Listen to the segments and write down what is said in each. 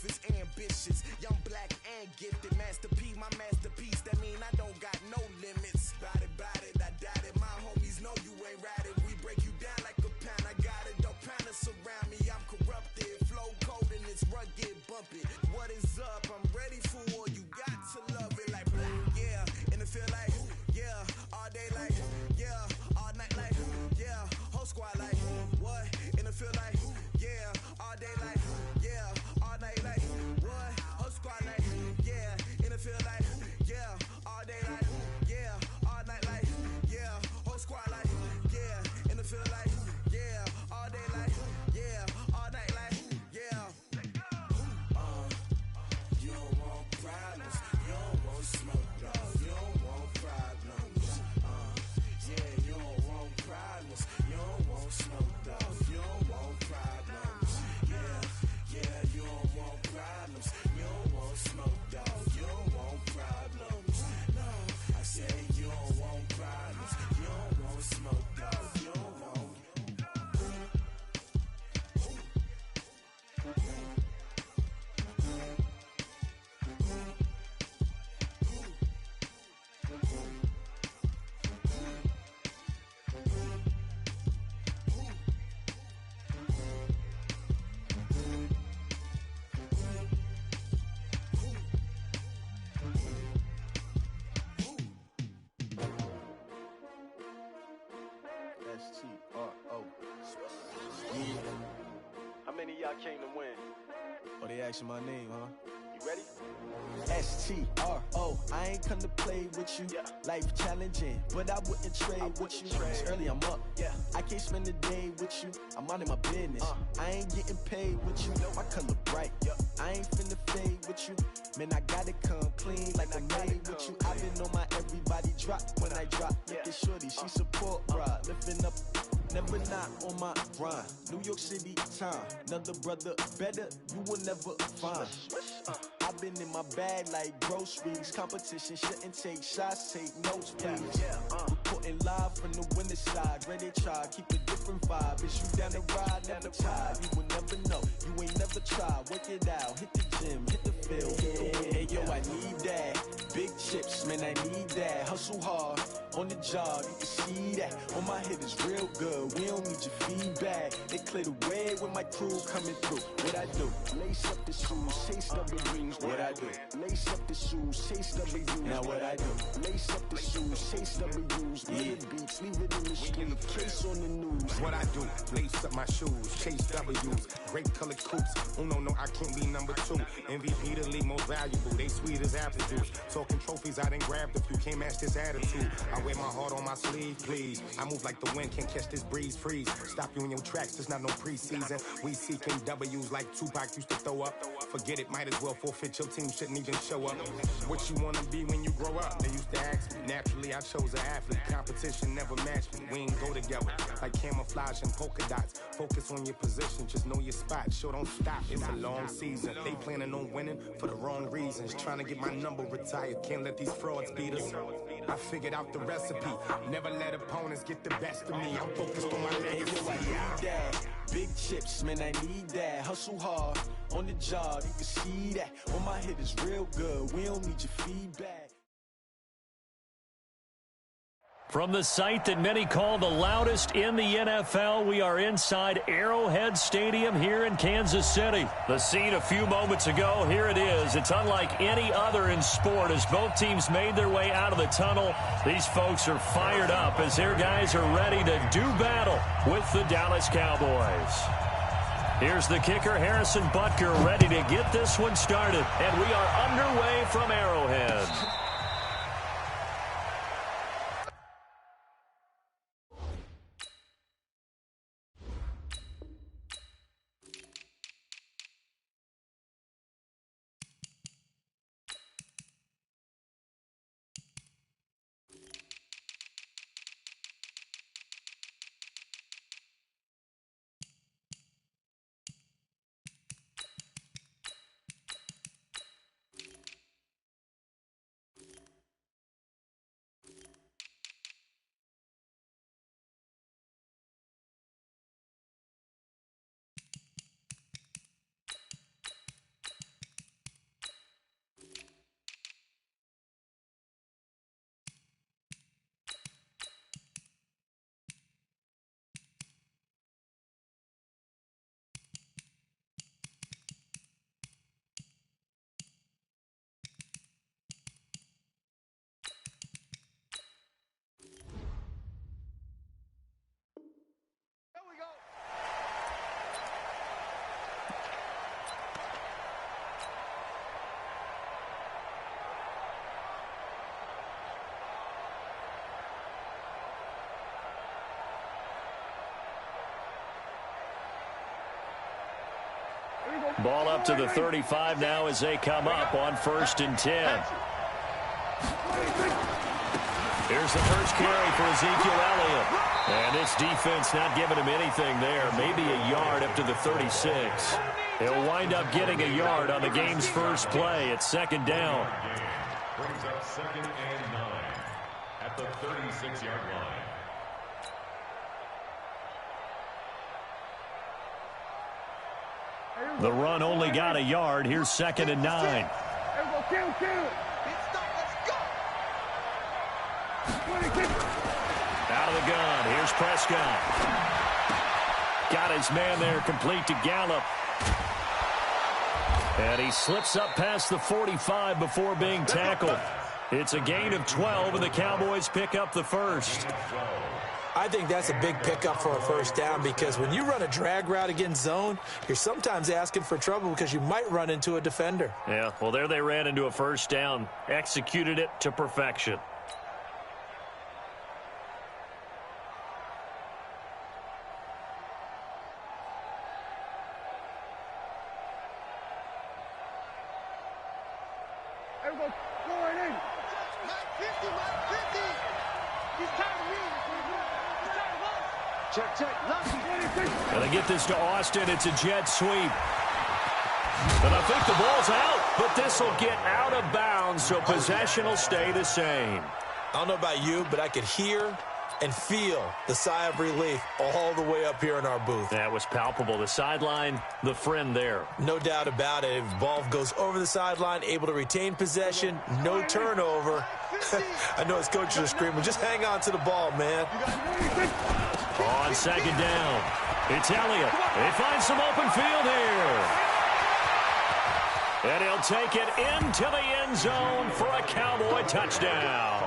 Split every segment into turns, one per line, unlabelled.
ruthless, ambitious, young, black, and gifted. Master P, my masterpiece. That mean I don't got no limits. Bout it, I doubt it. My homies know you ain't ratted. We break you down like a pound. I got it, don't pound us around me. I'm corrupted, flow cold and it's rugged, bumpy. What is up? I'm ready for war. You got to love it like yeah. And it feel like yeah. All day like yeah. All night like yeah. Whole squad like what? And it feel like yeah. All day like yeah. All night like what? Whole squad like yeah. And it feel like yeah. All day like yeah. All night like yeah. Whole squad like yeah. And it feel like yeah. All day like yeah. All night like yeah. You don't want problems. You don't want smoke, dog. You don't want problems. Yeah, you don't want problems. You don't want smoke, dog. You don't want problems. Yeah, you don't want problems. You don't want smoke, dog. You don't want problems. No, I say you don't want problems. You don't want smoke, dog. You don't want.
S-T-R-O. Yeah.
How many of y'all came to win?
Oh, they asking my name, huh?
You ready?
S-T-R-O. I ain't come to play with you.
Yeah.
Life challenging, but I wouldn't trade with you. It's early, I'm up.
Yeah.
I can't spend the day with you. I'm minding my business. I ain't getting paid with you. My color bright.
Yeah.
I ain't finna fade with you. Man, I gotta come clean like I made with you. I've been on my everybody drop when I drop. Look at shorty, she support ride. Lifting up, never not on my grind. New York City time. Another brother better, you will never find. I've been in my bag like groceries. Competition shouldn't take shots, take notes, please. Reporting live from the winter side. Ready to try, keep a different vibe. Is you down the ride, never tired. You will never know, you ain't never tried. Work it out, hit the gym, hit the field. Hey yo, I need that. Big chips, man, I need that. Hustle hard, on the job, you can see that. On my head is real good, we don't need your feedback. They clear the way when my crew coming through. What I do? Lace up the shoes, chase W's. What I do? Lace up the shoes, chase W's. Now what I do? Lace up the shoes, chase W's. Yeah. Beats, leave it in the street, case on the news.
What I do? Lace up my shoes, chase W's. Great colored coops. Oh no, I can't be number 2. MVP the league most valuable. They sweet as apple juice. Talking trophies, I done grabbed a few. Can't match this attitude. I wear my heart on my sleeve, please. I move like the wind, can't catch this breeze. Freeze. Stop you in your tracks. There's not no preseason. We seeking W's like Tupac used to throw up. Forget it, might as well forfeit. Your team shouldn't even show up. What you wanna be when you grow up? They used to ask me. Naturally, I chose an athlete. Competition never matched me. We ain't go together like camouflage and polka dots. Focus on your position, just know your spot. Sure, don't stop. It's a long season. They planning on winning for the wrong reasons. Trying to get my number retired. Can't let these frauds beat us. I figured out the recipe. Never let opponents get the best of me. I'm focused on my legacy.
I need that. Big chips, man, I need that. Hustle hard, on the job, you can see that. On my head is real good, we don't need your feedback.
From the site that many call the loudest in the NFL, we are inside Arrowhead Stadium here in Kansas City. The scene a few moments ago, here it is. It's unlike any other in sport as both teams made their way out of the tunnel. These folks are fired up as their guys are ready to do battle with the Dallas Cowboys. Here's the kicker, Harrison Butker, ready to get this one started. And we are underway from Arrowhead. Ball up to the 35 now as they come up on 1st and 10. Here's the first carry for Ezekiel Elliott. And this defense not giving him anything there. Maybe a yard up to the 36. He'll wind up getting a yard on the game's first play. It's 2nd down.
Brings up 2nd and 9 at the 36-yard line.
The run only got a yard. Here's 2nd and 9. Out of the gun. Here's Prescott. Got his man there complete to Gallup. And he slips up past the 45 before being tackled. It's a gain of 12, and the Cowboys pick up the first.
I think that's a big pickup for a first down because when you run a drag route against zone, you're sometimes asking for trouble because you might run into a defender.
Yeah, well, there they ran into a first down. Executed it to perfection. And they get this to Austin. It's a jet sweep. And I think the ball's out, but this will get out of bounds, so possession will stay the same.
I don't know about you, but I could hear and feel the sigh of relief all the way up here in our booth.
That was palpable. The sideline, the friend there.
No doubt about it. If the ball goes over the sideline, able to retain possession, no turnover. I know his coaches are screaming, just hang on to the ball, man.
On 2nd down, it's Elliott. He finds some open field here. And he'll take it into the end zone for a Cowboy touchdown.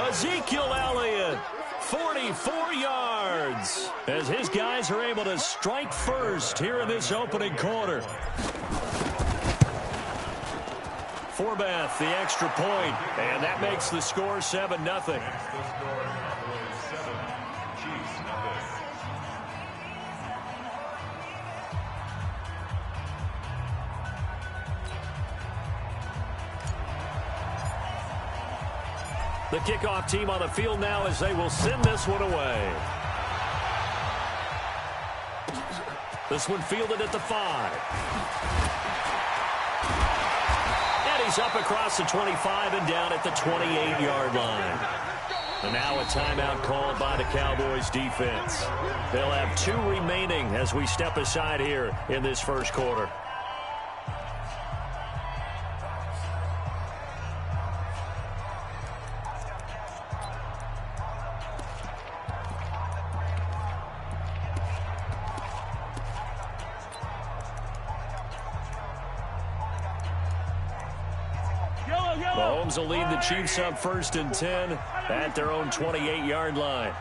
Ezekiel Elliott, 44 yards, as his guys are able to strike first here in this opening quarter. Forbath, the extra point, and that makes the score 7-0. The kickoff team on the field now as they will send this one away. This one fielded at the 5. And he's up across the 25 and down at the 28-yard line. And now a timeout called by the Cowboys defense. They'll have 2 remaining as we step aside here in this first quarter. Mahomes will lead the Chiefs up 1st and 10 at their own 28-yard line.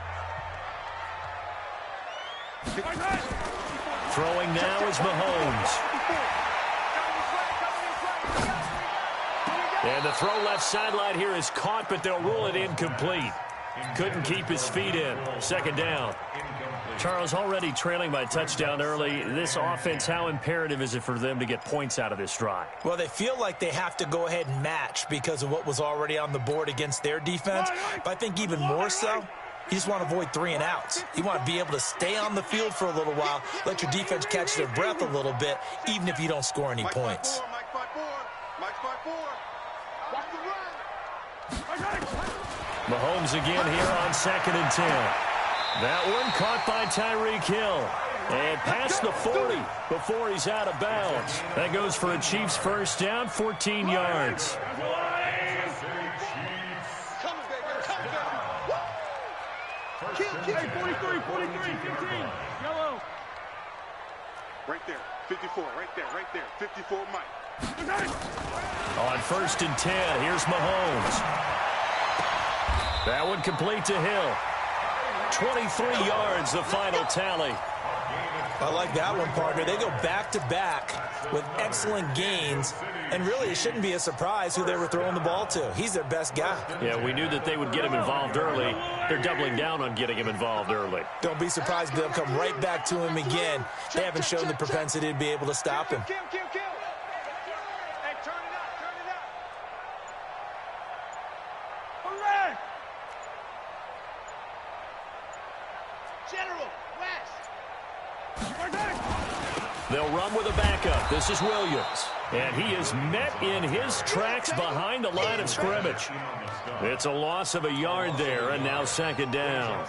Throwing now is Mahomes. And the throw left sideline here is caught, but they'll rule it incomplete. Couldn't keep his feet in. 2nd down. Charles, already trailing by a touchdown early. This offense, how imperative is it for them to get points out of this drive?
Well, they feel like they have to go ahead and match because of what was already on the board against their defense. But I think even more so, you just want to avoid 3 and outs. You want to be able to stay on the field for a little while, let your defense catch their breath a little bit, even if you don't score any points.
Mahomes again here on 2nd and 10. That one caught by Tyreek Hill. And past the 40 before he's out of bounds. That goes for a Chiefs first down, 14 yards.
Hey, 43, 15. Yellow.
Right there, 54, right there, 54, Mike.
On 1st and 10, here's Mahomes. That one complete to Hill. 23 yards, the final tally.
I like that one, partner. They go back-to-back with excellent gains, and really it shouldn't be a surprise who they were throwing the ball to. He's their best guy.
Yeah, we knew that they would get him involved early. They're doubling down on getting him involved early.
Don't be surprised if they'll come right back to him again. They haven't shown the propensity to be able to stop him.
Hey, turn it up, turn it up. Hooray! General, West.
They'll run with a backup. This is Williams. And he is met in his tracks behind the line of scrimmage. It's a loss of a yard there, and now second down.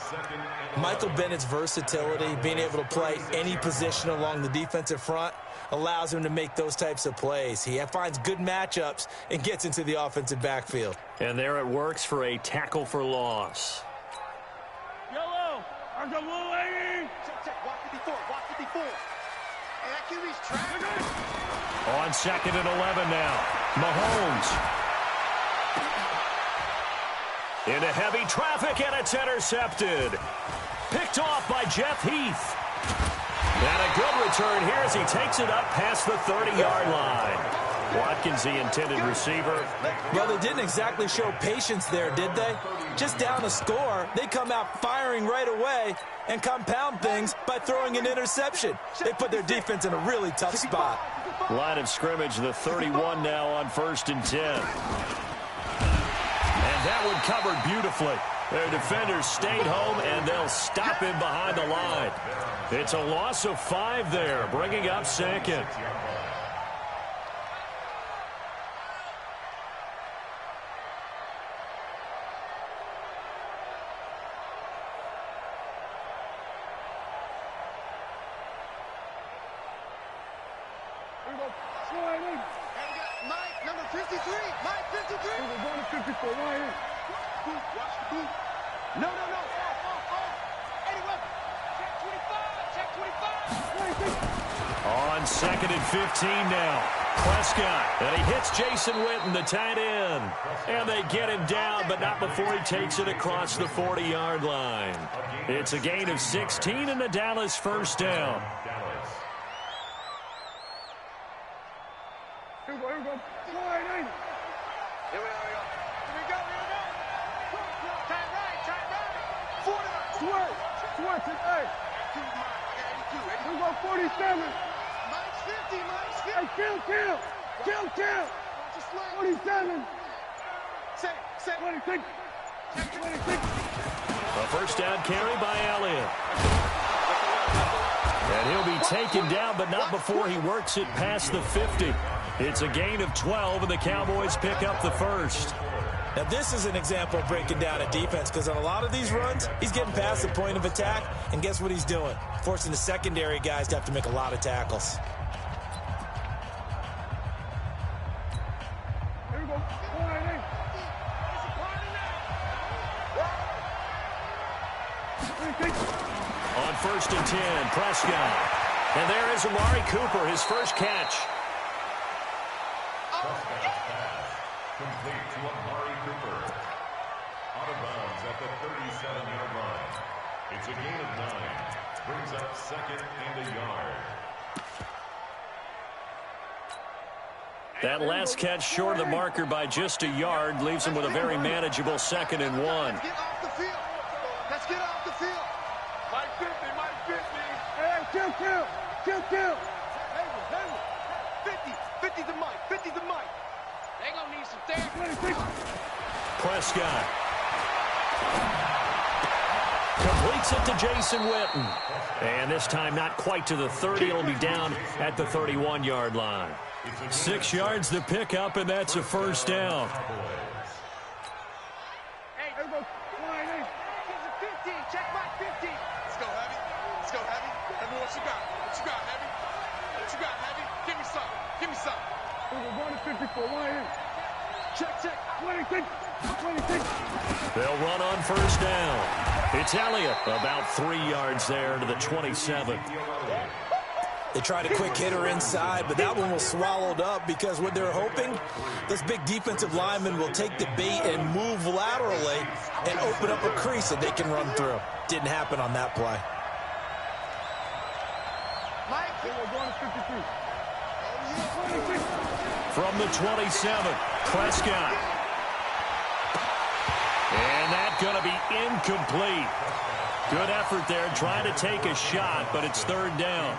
Michael Bennett's versatility, being able to play any position along the defensive front, allows him to make those types of plays. He finds good matchups and gets into the offensive backfield.
And there it works for a tackle for loss.
Yellow, I'm the blue lady.
Check, walk 54, walk 54. Hey, that QB's trapped.
On second and 11 now. Mahomes. Into heavy traffic, and it's intercepted. Picked off by Jeff Heath. And a good return here as he takes it up past the 30-yard line. Watkins, the intended receiver.
Well, they didn't exactly show patience there, did they? Just down a score, they come out firing right away and compound things by throwing an interception. They put their defense in a really tough spot.
Line of scrimmage, the 31 now on 1st and 10. And that one covered beautifully. Their defenders stayed home, and they'll stop him behind the line. It's a loss of 5 there, bringing up second.
Mike, number 53. Mike, 53.
We're going to 54. Right here.
Watch the boot. No. Anyway. Check 25.
On second and 15 now. Prescott. And he hits Jason Witten, the tight end. And they get him down, but not before he takes it across the 40-yard line. It's a gain of 16 and the Dallas first down.
Here we go.
Here we go. Time right. 40.
Sweat today.
I got 82.
We go 47.
Mike's 50. Mike's 50.
Hey, kill. 47.
Say.
26. 26.
A first down carry by Elliott. And he'll be taken down, but not before he works it past the 50. It's a gain of 12, and the Cowboys pick up the first.
Now, this is an example of breaking down a defense, because on a lot of these runs, he's getting past the point of attack, and guess what he's doing? Forcing the secondary guys to have to make a lot of tackles.
Here we go. 48.
On 1st and 10, Prescott. And there is Amari Cooper, his first catch.
Complete to Amari Cooper. Out of bounds at the 37-yard line. It's a gain of 9. Brings up second and a yard.
That last catch short of the marker by just a yard leaves him with a very manageable 2nd and 1.
Let's get off the field. Let's get off the field.
Mike 50. Hey, kill.
Hey, 50 to Mike. 50 to Mike. They gonna need some therapy.
Prescott completes it to Jason Witten. And this time not quite to the 30. It'll be down at the 31-yard line. 6 yards to pick up, and that's a first down.
Hey, here we go. 50. Check Mike 50. Let's go, Heavy. Heavy, what you got? Heavy? What you got, Heavy? Give me some.
We're going to 54. Right here.
Check.
26.
They'll run on first down. It's Elliott, about 3 yards there to the 27.
They tried a quick hitter inside, but that one was swallowed up because what they're hoping, those big defensive linemen will take the bait and move laterally and open up a crease that they can run through. Didn't happen on that play.
From the 27, Prescott. And that's going to be incomplete. Good effort there, trying to take a shot, but it's third down.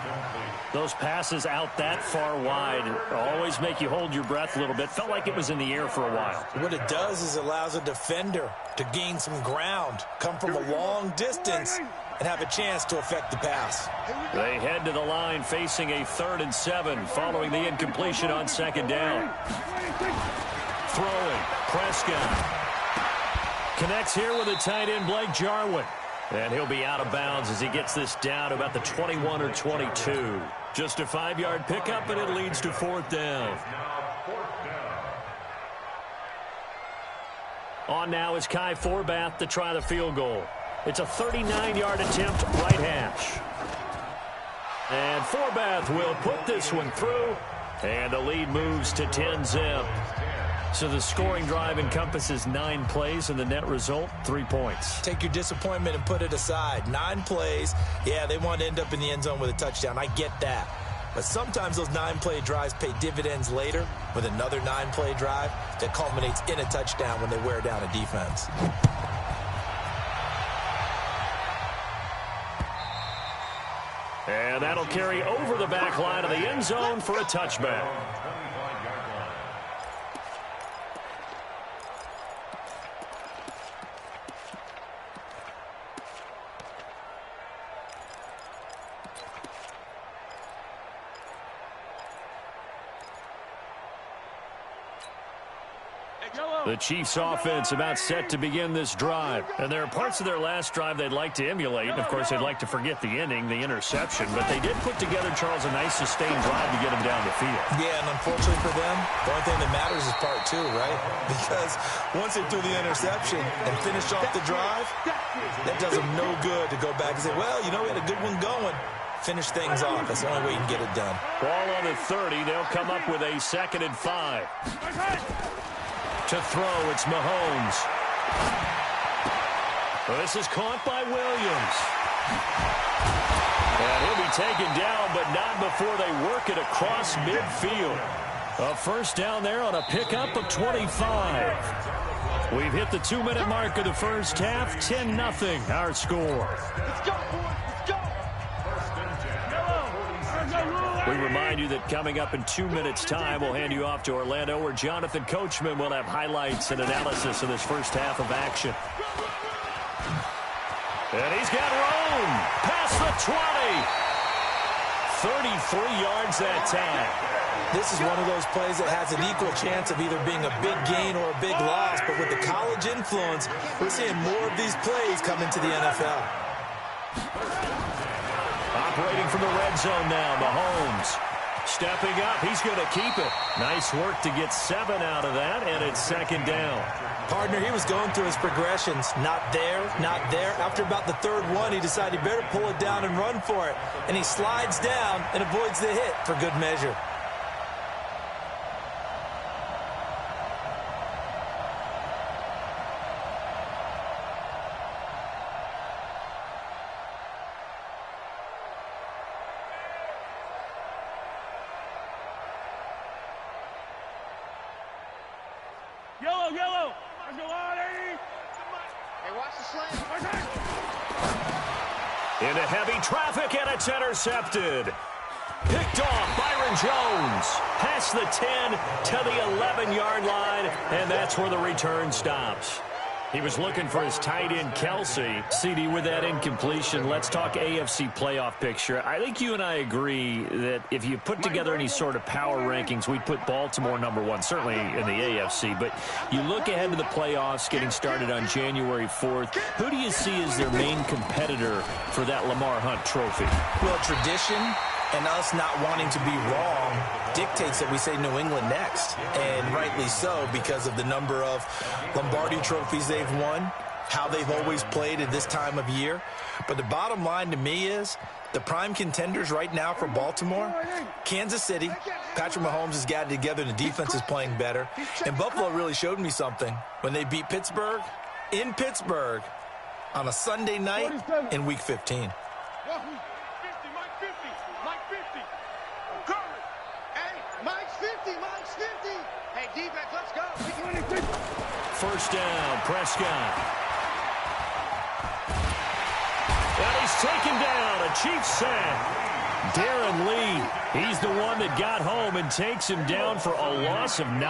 Those passes out that far wide always make you hold your breath a little bit. Felt like it was in the air for a while.
What it does is allows a defender to gain some ground, come from a long distance, and have a chance to affect the pass.
They head to the line facing a 3rd and 7 following the incompletion on second down. Throwing, Prescott. Connects here with a tight end, Blake Jarwin. And he'll be out of bounds as he gets this down to about the 21 or 22. Just a 5-yard pickup, and it leads to 4th down. On now is Kai Forbath to try the field goal. It's a 39-yard attempt, right hash. And Forbath will put this one through, and the lead moves to 10-zip. So the scoring drive encompasses 9 plays, and the net result, 3 points.
Take your disappointment and put it aside. 9 plays. Yeah, they want to end up in the end zone with a touchdown. I get that. But sometimes those 9-play drives pay dividends later with another 9-play drive that culminates in a touchdown when they wear down a defense.
And that'll carry over the back line of the end zone for a touchback. The Chiefs offense about set to begin this drive. And there are parts of their last drive they'd like to emulate. And, of course, they'd like to forget the ending, the interception. But they did put together, Charles, a nice sustained drive to get them down the field.
Yeah, and unfortunately for them, the only thing that matters is part 2, right? Because once they threw the interception and finished off the drive, that does them no good to go back and say, well, you know, we had a good one going. Finish things off. That's the only way you can get it done.
Ball on the 30. They'll come up with a 2nd and 5. To throw, it's Mahomes. This is caught by Williams. And he'll be taken down, but not before they work it across midfield. A first down there on a pickup of 25. We've hit the 2-minute mark of the first half. 10-0 our score.
Let's go, boys. Let's go.
We remind you that coming up in 2 minutes' time, we'll hand you off to Orlando, where Jonathan Coachman will have highlights and analysis of this first half of action. And he's got room past the 20. 33 yards that time.
This is one of those plays that has an equal chance of either being a big gain or a big loss. But with the college influence, we're seeing more of these plays come into the NFL.
Operating from the red zone now, Mahomes. Stepping up, he's going to keep it. Nice work to get 7 out of that, and it's 2nd down.
Partner, he was going through his progressions. Not there, not there. After about the 3rd one, he decided he better pull it down and run for it. And he slides down and avoids the hit for good measure.
Yellow.
Hey, watch the slant.
Into heavy traffic, and it's intercepted. Picked off, Byron Jones. Past the 10 to the 11-yard line, and that's where the return stops. He was looking for his tight end, Kelsey. CD, with that incompletion, let's talk AFC playoff picture. I think you and I agree that if you put together any sort of power rankings, we'd put Baltimore #1, certainly in the AFC. But you look ahead to the playoffs getting started on January 4th. Who do you see as their main competitor for that Lamar Hunt trophy?
Well, tradition and us not wanting to be wrong dictates that we say New England next. And rightly so, because of the number of Lombardi trophies they've won, how they've always played at this time of year. But the bottom line to me is the prime contenders right now for Baltimore, Kansas City. Patrick Mahomes has got it together and the defense is playing better. And Buffalo really showed me something when they beat Pittsburgh in Pittsburgh on a Sunday night in Week 15.
Mike 50. Mike's 50. Mike's 50. Hey, defense, let's go.
First down, Prescott. And he's taken down, a Chiefs sack. Darren Lee, he's the one that got home and takes him down for a loss of 9.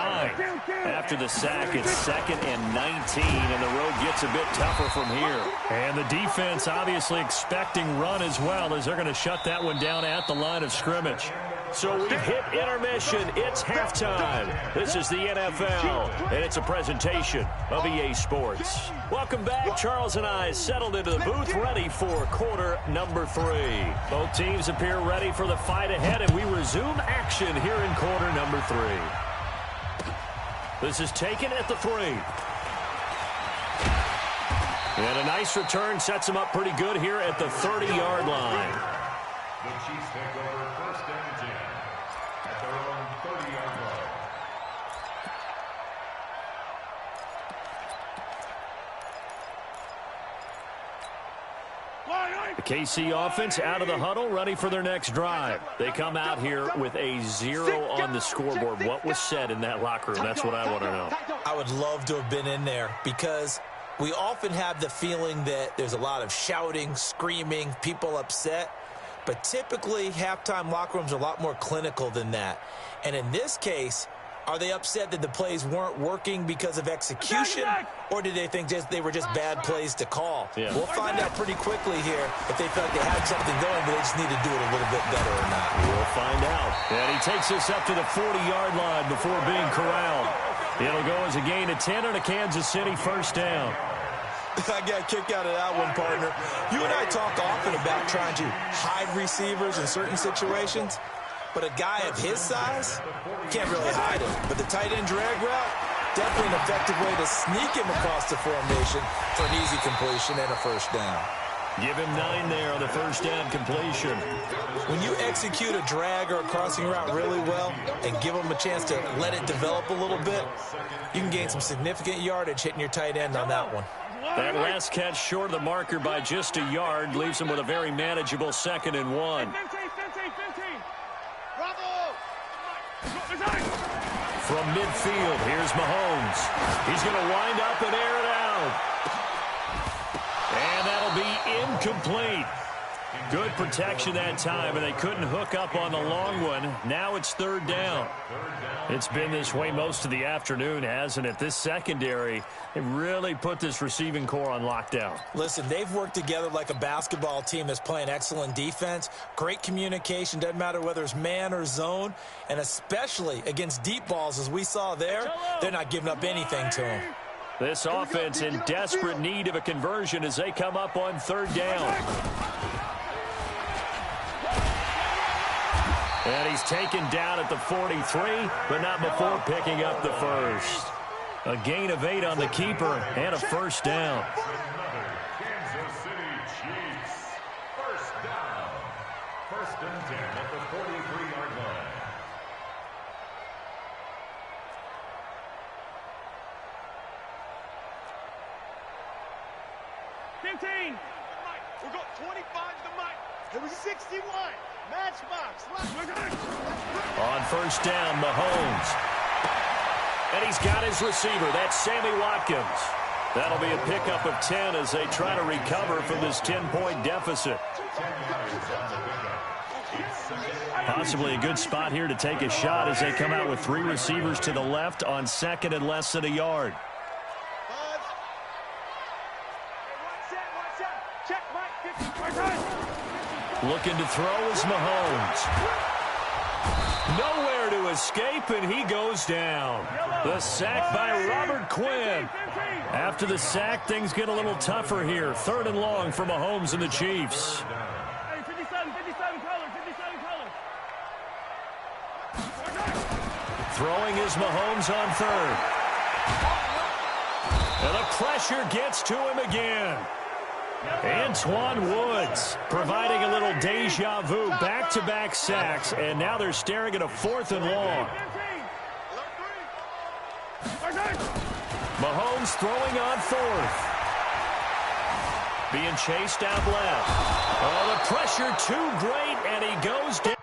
After the sack, it's 2nd and 19, and the road gets a bit tougher from here. And the defense obviously expecting run as well, as they're going to shut that one down at the line of scrimmage. So we've hit intermission. It's halftime. This is the NFL, and it's a presentation of EA Sports. Welcome back. Charles and I settled into the booth, ready for quarter number 3. Both teams appear ready for the fight ahead, and we resume action here in quarter number 3. This is taken at the 3. And a nice return sets him up pretty good here at the 30-yard line.
The Chiefs take over first and 10 at their own 30-yard line.
The KC offense out of the huddle, ready for their next drive. They come out here with a 0 on the scoreboard. What was said in that locker room? That's what I want to know.
I would love to have been in there, because we often have the feeling that there's a lot of shouting, screaming, people upset. But typically, halftime locker rooms are a lot more clinical than that. And in this case, are they upset that the plays weren't working because of execution, or did they think they were just bad plays to call?
Yeah.
We'll find out pretty quickly here if they feel like they had something going, but they just need to do it a little bit better or not.
We'll find out. And he takes us up to the 40-yard line before being corralled. It'll go as a gain of 10 on a Kansas City first down.
I got a kick out of that one, partner. You and I talk often about trying to hide receivers in certain situations, but a guy of his size can't really hide him. But the tight end drag route, definitely an effective way to sneak him across the formation for an easy completion and a first down.
Give him 9 there on the first down completion.
When you execute a drag or a crossing route really well and give them a chance to let it develop a little bit, you can gain some significant yardage hitting your tight end on that one.
That last catch short of the marker by just a yard leaves him with a very manageable 2nd and 1.
15.
Bravo!
From midfield, here's Mahomes. He's going to wind up and air it out. And that'll be incomplete. Good protection that time, and they couldn't hook up on the long one. Now it's 3rd down. It's been this way most of the afternoon, hasn't it? This secondary, it really put this receiving core on lockdown.
Listen, they've worked together like a basketball team that's playing excellent defense. Great communication, doesn't matter whether it's man or zone, and especially against deep balls, as we saw there, they're not giving up anything to them.
This offense in desperate need of a conversion as they come up on 3rd down. And he's taken down at the 43, but not before picking up the first. A gain of 8 on the keeper and a first down.
Kansas City Chiefs. First down. 1st and 10 at the 43-yard line.
We got 25 to Mike. It was 61. Matchbox.
On first down, Mahomes. And he's got his receiver. That's Sammy Watkins. That'll be a pickup of 10 as they try to recover from this 10-point deficit. Possibly a good spot here to take a shot as they come out with 3 receivers to the left on 2nd and less than a yard. Looking to throw is Mahomes. Nowhere to escape, and he goes down. The sack by Robert Quinn. After the sack, things get a little tougher here. 3rd and long for Mahomes and the Chiefs.
Hey, 57 color.
Throwing is Mahomes on 3rd. And the pressure gets to him again. Antoine Woods providing a little deja vu, back-to-back sacks, and now they're staring at a 4th and long. Mahomes throwing on 4th. Being chased out left. Oh, the pressure too great, and he goes down.